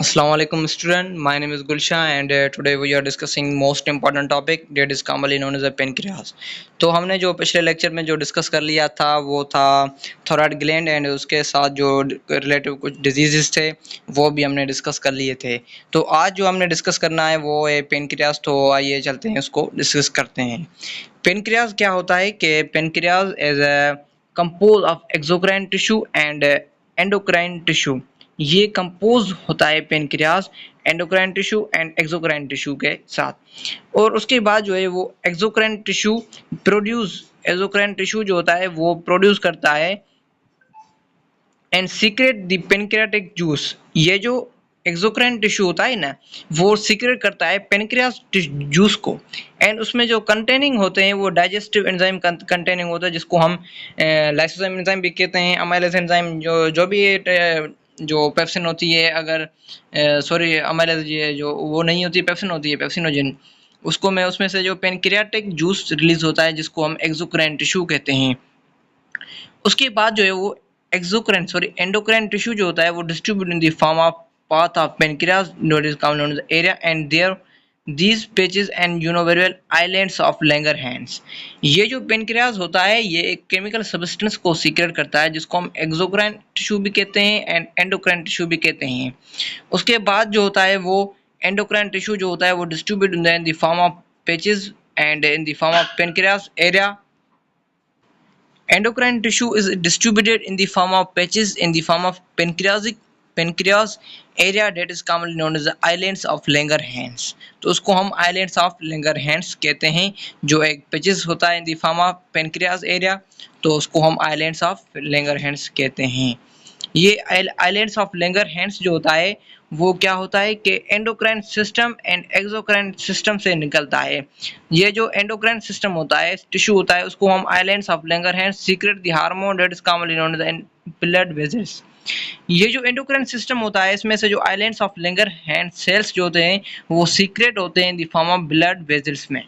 Assalamualaikum student, my name is Gulsha and today we are discussing most important topic that is commonly known as a pancreas। तो हमने जो पिछले lecture में जो discuss कर लिया था वो था थायराइड ग्लैंड एंड उसके साथ जो रिलेटिव कुछ डिजीजेस थे वो भी हमने डिस्कस कर लिए थे। तो आज जो हमने डिस्कस करना है वो है पेनक्रियाज। तो आइए चलते हैं उसको डिस्कस करते हैं। पेनक्रियाज क्या होता है कि pancreas as a compose of exocrine tissue and endocrine tissue. ये कंपोज होता है pancreas endocrine tissue and exocrine tissue के साथ। और उसके बाद जो है वो एक्सोक्राइन टिश्यू एक्सोक्राइन टिश्यू जो होता है वो प्रोड्यूस करता है and secret the pancreatic juice. ये जो एक्सोक्राइन टिश्यू होता है ना वो सीक्रेट करता है पेनक्रियास जूस को एंड उसमें जो कंटेनिंग होते हैं वो डाइजेस्टिव एंजाइम कंटेनिंग होता है जिसको हम लाइसोजाइम एंजाइम भी कहते हैं, अमाइलेज एंजाइम जो भी जो पेप्सिन होती है, अगर सॉरी अमाइलेज जो वो नहीं होती पेप्सिन होती है पेप्सिनोजन, उसको मैं उसमें से जो पेनक्रियाटिक जूस रिलीज होता है जिसको हम एक्सोक्राइन टिश्यू कहते हैं। उसके बाद जो है वो एंडोक्राइन टिश्यू जो होता है वो distribute in the form of path of pancreas that is commonly known as the area and there these patches and very well islands of Langerhans। ये जो पेनक्रियाज होता है ये एक केमिकल सब्सटेंस को सीक्रेट करता है जिसको हम एक्सोक्राइन टिश्यू भी कहते हैं एंड एंडोक्राइन टिश्यू भी कहते हैं। उसके बाद जो होता है वो एंडोक्राइन टिश्यू जो होता है वो distribute in the form of patches and in the form of pancreas area. Endocrine tissue is distributed in the form of patches in the form of pancreas area that is commonly known as the islands of Langerhans। तो उसको हम islands of Langerhans कहते हैं। जो एक patches होता है in the form of pancreas area तो उसको हम islands of Langerhans कहते हैं। ये आइलैंड्स ऑफ लैंगरहैंस जो होता है वो क्या होता है कि endocrine system and exocrine system से निकलता है। ये जो एंडोक्राइन सिस्टम होता है टिश्यू होता है उसको हम islands of Langerhans secrete the hormone that is commonly known as blood vessels. ये जो एंडोक्राइन सिस्टम होता है इसमें से जो आइलैंड्स ऑफ लैंगरहैंस सेल्स जो होते हैं वो सीक्रेट होते हैं in the form of blood vessels में।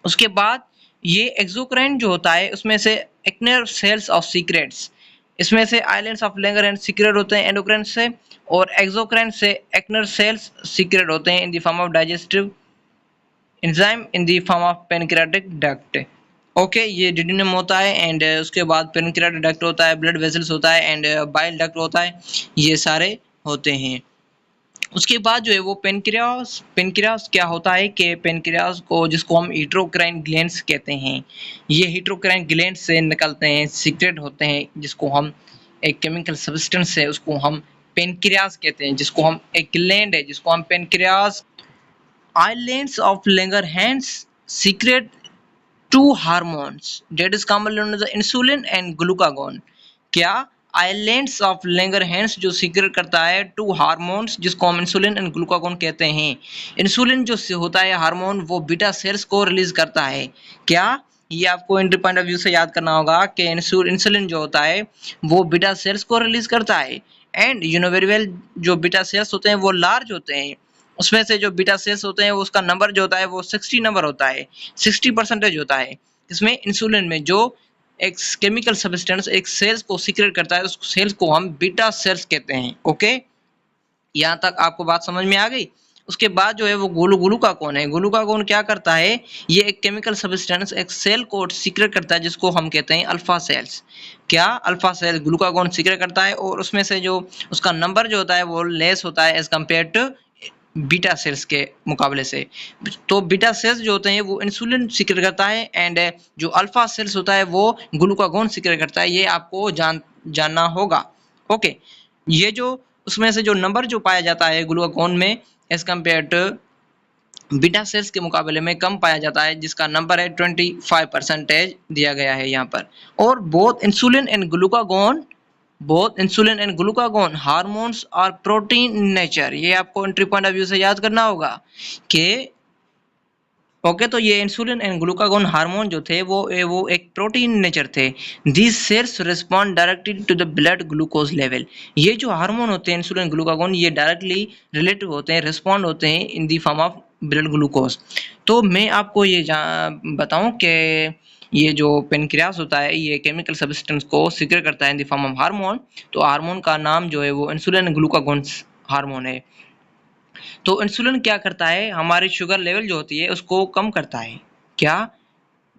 उसके बाद ये एक्सोक्राइन जो होता है उसमें से एक्नर सेल्स ऑफ सीक्रेट्स, इसमें से आइलैंड्स ऑफ लैंगरहैंस सीक्रेट होते हैं एंडोक्राइन से और एक्सोक्राइन से एक्नर सेल्स सीक्रेट होते हैं in the form of digestive enzyme in the form of pancreatic duct. Okay, ये डिड्यूनम होता है एंड उसके बाद पेनक्रियाटिक डक्ट होता है, ब्लड वेसल्स होता है एंड बाइल डक्ट होता है, ये सारे होते हैं। उसके बाद जो है वो पेनक्रियास क्या होता है कि पेनक्रियास को जिसको हम हीटेरोक्राइन ग्लैंड्स कहते हैं, ये हीटेरोक्राइन ग्लैंड्स से निकलते हैं, सीक्रेट होते हैं, जिसको हम एक केमिकल सब्सटेंस है उसको हम पेनक्रियास कहते हैं, जिसको हम एक ग्लैंड है जिसको हम pancreas. Islands of Langerhans secrete two hormones that is commonly known as insulin and glucagon. क्या आइलैंड्स ऑफ लैंगरहैंस जो सीक्रेट करता है टू हार्मोन्स जिसको हम इंसुलिन एंड ग्लूकागोन कहते हैं। इंसुलिन जो होता है हार्मोन वो बीटा सेल्स को रिलीज करता है। क्या ये आपको एंट्री पॉइंट ऑफ व्यू से याद करना होगा कि इंसुलिन जो होता है वो बीटा सेल्स को रिलीज करता है एंड वेरी वेल जो बीटा सेल्स होते हैं वो लार्ज होते हैं। उसमें से जो बीटा सेल्स होते हैं उसका नंबर जो होता है वो 60 नंबर होता है, 60% होता है। इसमें इंसुलिन में जो एक केमिकल सब्सटेंस एक सेल्स को सीक्रेट करता है उस सेल्स को हम बीटा सेल्स कहते हैं। ओके, यहाँ तक आपको बात समझ में आ गई। उसके बाद जो है वो ग्लूकागोन है। ग्लूकागोन क्या करता है, ये एक केमिकल सब्सटेंस एक सेल को सीक्रेट करता है जिसको हम कहते हैं अल्फा सेल्स। क्या अल्फा सेल ग्लूकागोन सीक्रेट करता है और उसमें से जो उसका नंबर जो होता है वो लेस होता है as compared to beta cells के मुकाबले से। तो बीटा सेल्स जो होते हैं वो इंसुलिन सीक्रेट करता है एंड जो अल्फा सेल्स होता है वो ग्लूकागोन सीक्रेट करता है। ये आपको जानना होगा। ओके, ये जो उसमें से जो नंबर जो पाया जाता है ग्लूकागोन में as compared to beta cells के मुकाबले में कम पाया जाता है, जिसका नंबर है 25% दिया गया है यहाँ पर। और both insulin and glucagon hormones और प्रोटीन इन नेचर। ये आपको एंट्री पॉइंट ऑफ व्यू से याद करना होगा कि ओके, तो ये इंसुलिन एंड ग्लूकागोन हार्मोन जो थे वो एक प्रोटीन नेचर थे। These cells respond directly to the blood glucose level. ये जो हार्मोन होते हैं इंसुलिन ग्लूकागोन ये डायरेक्टली रिलेटिव होते हैं, रिस्पॉन्ड होते हैं in the form of blood glucose. तो मैं आपको ये बताऊं कि ये जो पेनक्रियास होता है ये केमिकल सब्सटेंस को सीक्रेट करता है in the form of hormone. तो हार्मोन का नाम जो है वो इंसुलिन ग्लूकागोन हार्मोन है। तो इंसुलिन क्या करता है, हमारी शुगर लेवल जो होती है उसको कम करता है। क्या?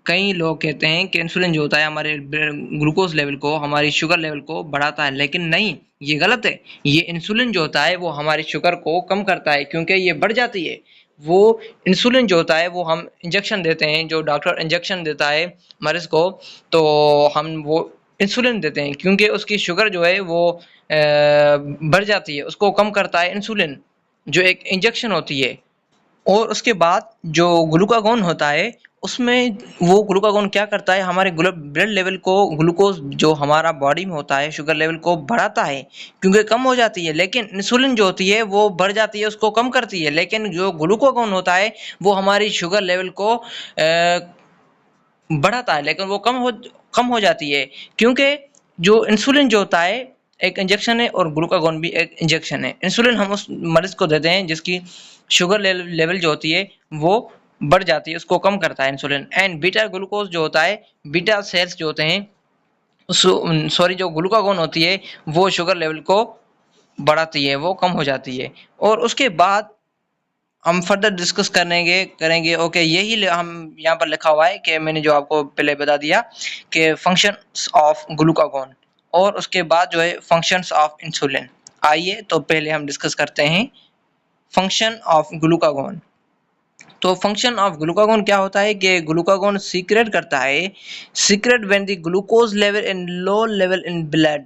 कई लोग कहते हैं कि इंसुलिन जो होता है हमारे ग्लूकोज लेवल को, हमारी शुगर लेवल को बढ़ाता है, लेकिन नहीं, ये गलत है। ये इंसुलिन जो होता है वो हमारी शुगर को कम करता है, क्योंकि ये बढ़ जाती है। वो इंसुलिन जो होता है वो हम इंजेक्शन देते हैं, जो डॉक्टर इंजेक्शन देता है मरीज को, तो हम वो इंसुलिन देते हैं, क्योंकि उसकी शुगर जो है वो बढ़ जाती है, उसको कम करता है इंसुलिन, जो एक इंजेक्शन होती है। और उसके बाद जो ग्लूकागॉन होता है, उसमें वो ग्लूकागॉन क्या करता है, हमारे ब्लड लेवल को, ग्लूकोज जो हमारा बॉडी में होता है शुगर लेवल को बढ़ाता है, क्योंकि कम हो जाती है। लेकिन इंसुलिन जो होती है वो बढ़ जाती है, उसको कम करती है। लेकिन जो ग्लूकागॉन होता है वो हमारी शुगर लेवल को बढ़ाता है, लेकिन वो कम हो जाती है, क्योंकि जो इंसुलिन जो होता है एक इंजेक्शन है, और ग्लूकागॉन भी एक इंजेक्शन है। इंसुलिन हम उस मरीज को देते हैं जिसकी शुगर लेवल जो होती है वो बढ़ जाती है, उसको कम करता है इंसुलिन। एंड बीटा ग्लूकोज जो होता है, बीटा सेल्स जो होते हैं, सॉरी, जो ग्लूकागॉन होती है वो शुगर लेवल को बढ़ाती है, वो कम हो जाती है। और उसके बाद हम फर्दर डिस्कस करेंगे। ओके, यही हम यहाँ पर लिखा हुआ है कि मैंने जो आपको पहले बता दिया कि फंक्शंस ऑफ ग्लूकागॉन, और उसके बाद जो है फंक्शंस ऑफ इंसुलिन। आइए तो पहले हम डिस्कस करते हैं फंक्शन ऑफ ग्लूकागॉन। तो फंक्शन ऑफ ग्लूकागॉन क्या होता है कि ग्लूकागॉन सीक्रेट करता है, secret when the glucose level in low level in blood.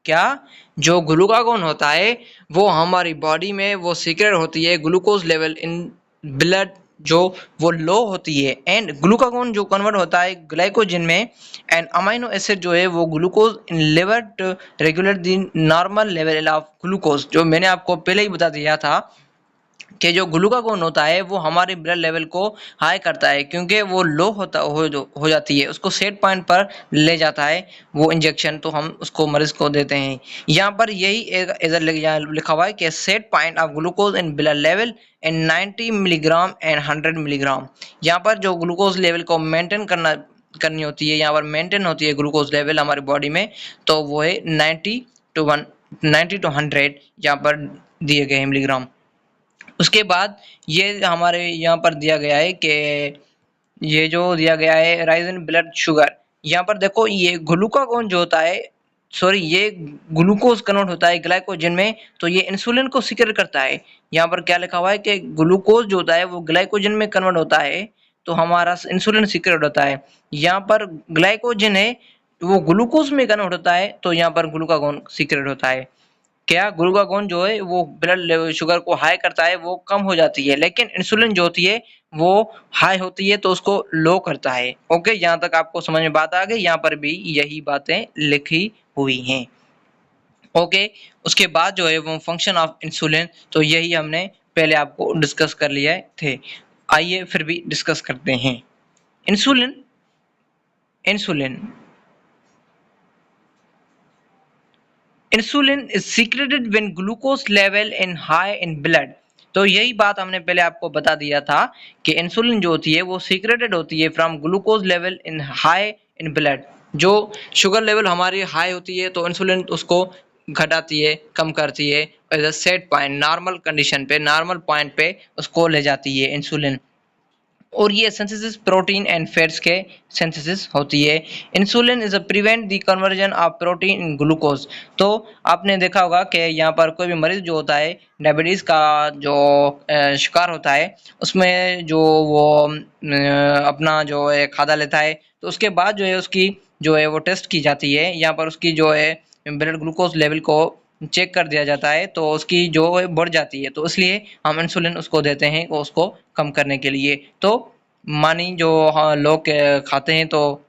क्या? जो ग्लूकागॉन होता है वो हमारी बॉडी में वो सीक्रेट होती है, ग्लूकोज लेवल इन ब्लड जो वो लो होती है। एंड ग्लूकागॉन जो कन्वर्ट होता है ग्लाइकोजन में, एंड अमाइनो एसिड जो है वो glucose in liver to regulate the normal level of glucose. जो मैंने आपको पहले ही बता दिया था कि जो ग्लूकागॉन होता है वो हमारे ब्लड लेवल को हाई करता है, क्योंकि वो लो हो जाती है, उसको सेट पॉइंट पर ले जाता है वो इंजेक्शन, तो हम उसको मरीज को देते हैं। यहाँ पर यही इधर लिखा हुआ है कि set point of glucose in blood level in 90 milligram and 100 milligram. यहाँ पर जो ग्लूकोज लेवल को मेंटेन करनी होती है, यहाँ पर मेंटेन होती है ग्लूकोज लेवल हमारी बॉडी में, तो वो है 90 टू 100 यहाँ पर दिए गए मिलीग्राम। उसके बाद ये हमारे यहाँ पर दिया गया है कि ये जो दिया गया है राइज इन ब्लड शुगर। यहाँ पर देखो, ये ग्लूकागॉन जो होता है, सॉरी, ये ग्लूकोज कन्वर्ट होता है ग्लाइकोजन में, तो ये इंसुलिन को सीक्रेट करता है। यहाँ पर क्या लिखा हुआ है कि ग्लूकोज जो होता है वो ग्लाइकोजन में कन्वर्ट होता है, तो हमारा इंसुलिन सीक्रेट होता है। यहाँ पर ग्लाइकोजन है वो ग्लूकोज में कन्वर्ट होता है, तो यहाँ पर ग्लूकागॉन सीक्रेट होता है। क्या? ग्लूकागॉन जो है वो ब्लड लेवल शुगर को हाई करता है, वो कम हो जाती है, लेकिन इंसुलिन जो होती है वो हाई होती है, तो उसको लो करता है। ओके, यहाँ तक आपको समझ में बात आ गई? यहाँ पर भी यही बातें लिखी हुई हैं। ओके, उसके बाद जो है वो फंक्शन ऑफ इंसुलिन, तो यही हमने पहले आपको डिस्कस कर लिया थे। आइए फिर भी डिस्कस करते हैं। Insulin insulin insulin is secreted when glucose level in high in blood. तो यही बात हमने पहले आपको बता दिया था कि इंसुलिन जो होती है वो सीक्रेटेड होती है from glucose level in high in blood. जो शुगर लेवल हमारी हाई होती है तो इंसुलिन उसको घटाती है, कम करती है, as a set point, normal condition पे, नॉर्मल पॉइंट पे उसको ले जाती है इंसुलिन। और ये सिंथेसिस प्रोटीन एंड फैट्स के सिंथेसिस होती है। Insulin is a prevent the conversion of protein in glucose. तो आपने देखा होगा कि यहाँ पर कोई भी मरीज जो होता है डायबिटीज़ का जो शिकार होता है, उसमें जो वो अपना जो है खादा लेता है, तो उसके बाद जो है उसकी जो है वो टेस्ट की जाती है। यहाँ पर उसकी जो है ब्लड ग्लूकोज लेवल को चेक कर दिया जाता है, तो उसकी जो है बढ़ जाती है, तो इसलिए हम इंसुलिन उसको देते हैं उसको कम करने के लिए। तो मानी जो लोग खाते हैं, तो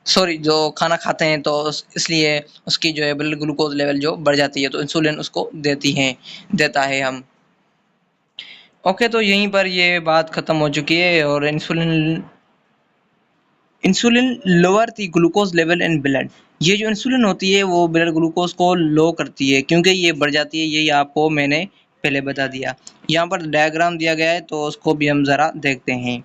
सॉरी, जो खाना खाते हैं, तो इसलिए उसकी जो है ब्लड ग्लूकोज लेवल जो बढ़ जाती है, तो इंसुलिन उसको देता है हम। ओके, तो यहीं पर ये बात खत्म हो चुकी है। और insulin lower the glucose level in blood. ये जो इंसुलिन होती है वो ब्लड ग्लूकोज को लो करती है, क्योंकि ये बढ़ जाती है, यही आपको मैंने पहले बता दिया। यहाँ पर डायग्राम दिया गया है, तो उसको भी हम ज़रा देखते हैं।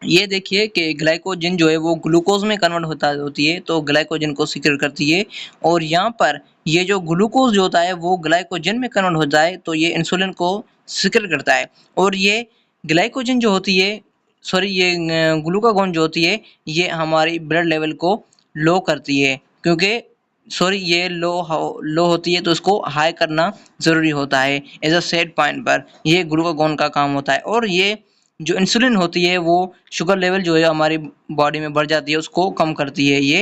ये देखिए कि ग्लाइकोजन जो है वो ग्लूकोज में कन्वर्ट होती है, तो ग्लाइकोजन को सीक्रेट करती है। और यहाँ पर ये जो ग्लूकोज जो होता है वो ग्लाइकोजन में कन्वर्ट होता है, तो ये इंसुलिन को सीक्रेट करता है। और ये ग्लाइकोजन जो होती है, सॉरी, ये ग्लूकागॉन जो होती है, ये हमारी ब्लड लेवल को लो करती है, क्योंकि सॉरी, ये लो होती है तो इसको हाई करना ज़रूरी होता है। एज अ सेट पॉइंट पर ये ग्लूकागॉन का काम होता है। और ये जो इंसुलिन होती है वो शुगर लेवल जो है हमारी बॉडी में बढ़ जाती है, उसको कम करती है ये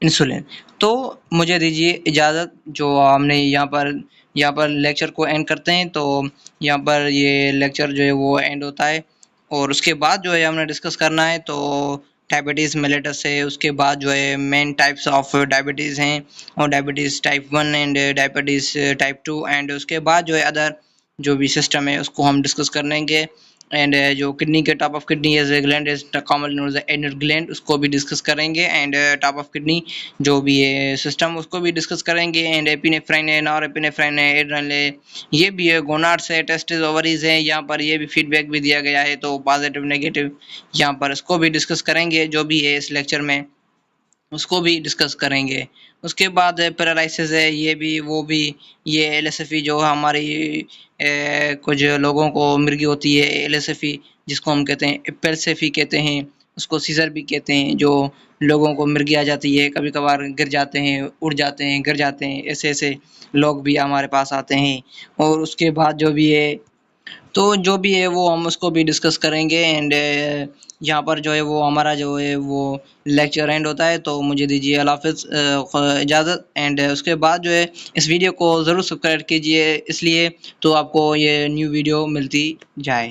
इंसुलिन। तो मुझे दीजिए इजाज़त, जो हमने यहाँ पर लेक्चर को एंड करते हैं। तो यहाँ पर ये लेक्चर जो है वो एंड होता है। और उसके बाद जो है हमने डिस्कस करना है तो डायबिटीज़ मेलिटस है, उसके बाद जो है मेन टाइप्स ऑफ डायबिटीज़ हैं, और diabetes type 1 and diabetes type 2, and उसके बाद जो है अदर जो भी सिस्टम है उसको हम डिस्कस कर लेंगे। एंड जो किडनी के top of kidney as a gland is commonly known as adrenal gland, उसको भी डिस्कस करेंगे। एंड टॉप ऑफ किडनी जो भी है सिस्टम, उसको भी डिस्कस करेंगे। एंड एपिनेफ्राइन है, नॉरएपिनेफ्राइन है, एड्रेनल है, ये भी है, गोनाड्स है, टेस्टिस, ओवरीज है। यहाँ पर ये भी फीडबैक भी दिया गया है, तो पॉजिटिव नेगेटिव यहाँ पर इसको भी डिस्कस करेंगे, जो भी है इस लेक्चर में उसको भी डिस्कस करेंगे। उसके बाद पैरालिसिस है, ये भी वो भी, ये एलएसएफई जो हमारी कुछ लोगों को मिर्गी होती है एलएसएफई, जिसको हम कहते हैं एपेल्सेफी कहते हैं, उसको सीजर भी कहते हैं। जो लोगों को मिर्गी आ जाती है, कभी कभार गिर जाते हैं, उड़ जाते हैं, गिर जाते हैं, ऐसे ऐसे लोग भी हमारे पास आते हैं। और उसके बाद जो भी है, तो जो भी है वो हम उसको भी डिस्कस करेंगे। एंड यहाँ पर जो है वो हमारा जो है वो लेक्चर एंड होता है। तो मुझे दीजिए अल्लाह हाफ़िज़, इजाज़त। एंड उसके बाद जो है इस वीडियो को ज़रूर सब्सक्राइब कीजिए, इसलिए तो आपको ये न्यू वीडियो मिलती जाए।